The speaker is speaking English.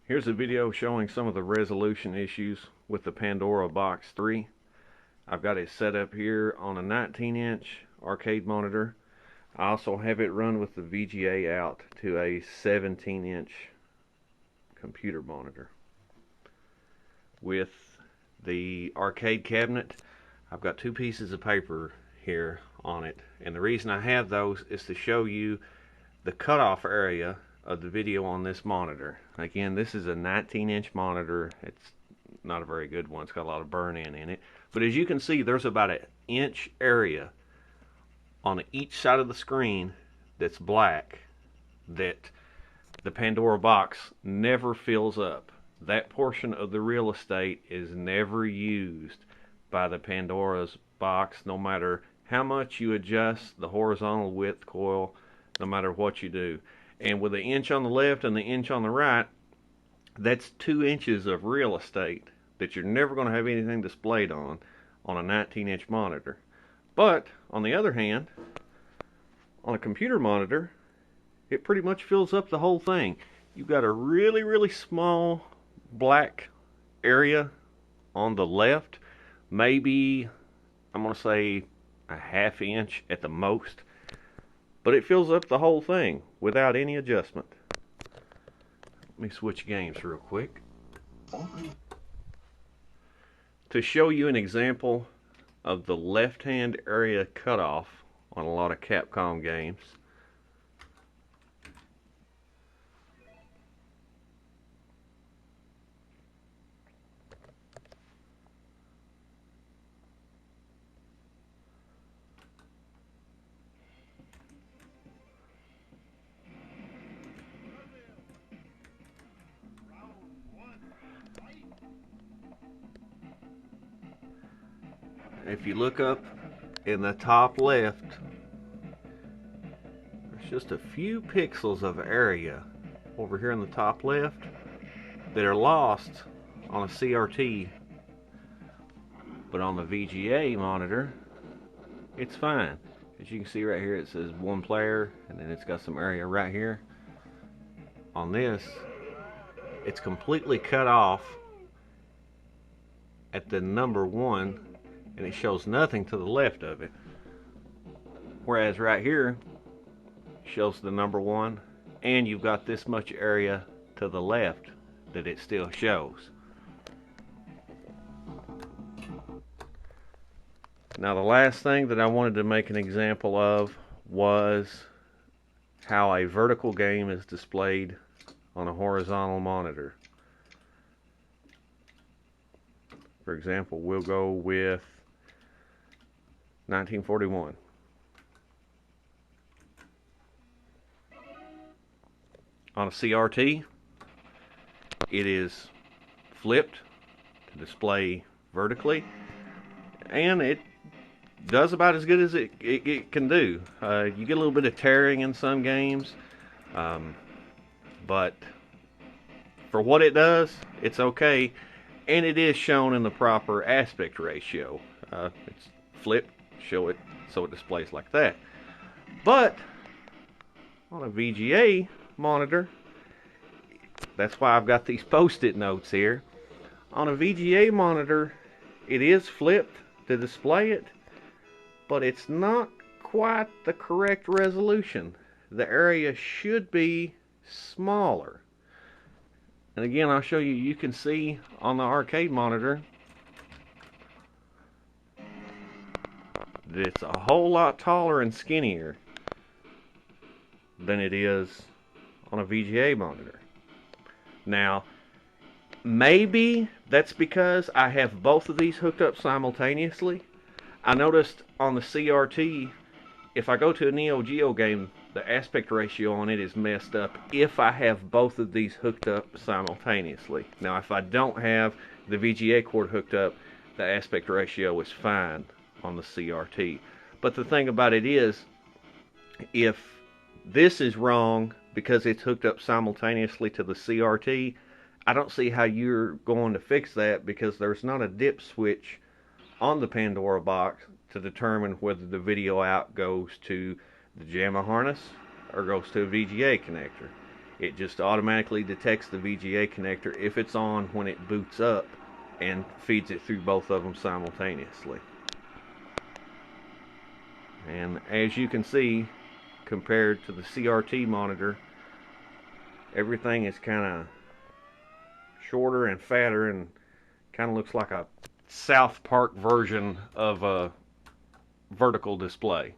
Here's a video showing some of the resolution issues with the Pandora Box 3. I've got it set up here on a 19-inch arcade monitor. I also have it run with the VGA out to a 17-inch computer monitor. With the arcade cabinet, I've got two pieces of paper here on it, and the reason I have those is to show you the cutoff area of the video on this monitor. Again, this is a 19-inch monitor. It's not a very good one. It's got a lot of burn-in it. But as you can see, there's about an inch area on each side of the screen that's black that the Pandora box never fills up. That portion of the real estate is never used by the Pandora's box, no matter how much you adjust the horizontal width coil, no matter what you do. And with the inch on the left and the inch on the right, that's 2 inches of real estate that you're never going to have anything displayed on a 19-inch monitor. But on the other hand, on a computer monitor, it pretty much fills up the whole thing. You've got a really small black area on the left, maybe I'm going to say a ½ inch at the most, but it fills up the whole thing without any adjustment. Let me switch games real quick to show you an example of the left-hand area cutoff on a lot of Capcom games. If you look up in the top left, there's just a few pixels of area over here in the top left that are lost on a CRT, but on the VGA monitor it's fine. As you can see right here, it says 1 player, and then it's got some area right here. On this, it's completely cut off at the number 1, and it shows nothing to the left of it. Whereas right here shows the number 1, and you've got this much area to the left that it still shows. Now, the last thing that I wanted to make an example of was how a vertical game is displayed on a horizontal monitor. For example, we'll go with 1941. On a CRT, it is flipped to display vertically, and it does about as good as it can do. You get a little bit of tearing in some games, but for what it does, it's okay, and it is shown in the proper aspect ratio. It's flipped, show it so it displays like that. But on a VGA monitor, that's why I've got these post-it notes here. On a VGA monitor, it is flipped to display it, but it's not quite the correct resolution. The area should be smaller. And again, I'll show you, you can see on the arcade monitor that it's a whole lot taller and skinnier than it is on a VGA monitor. Now, maybe that's because I have both of these hooked up simultaneously. I noticed on the CRT, if I go to a Neo Geo game, the aspect ratio on it is messed up if I have both of these hooked up simultaneously. Now, if I don't have the VGA cord hooked up, the aspect ratio is fine on the CRT. But the thing about it is, if this is wrong because it's hooked up simultaneously to the CRT, I don't see how you're going to fix that, because there's not a dip switch on the Pandora box to determine whether the video out goes to the JAMMA harness or goes to a VGA connector. It just automatically detects the VGA connector if it's on when it boots up and feeds it through both of them simultaneously. And as you can see, compared to the CRT monitor, everything is kind of shorter and fatter and kind of looks like a South Park version of a vertical display.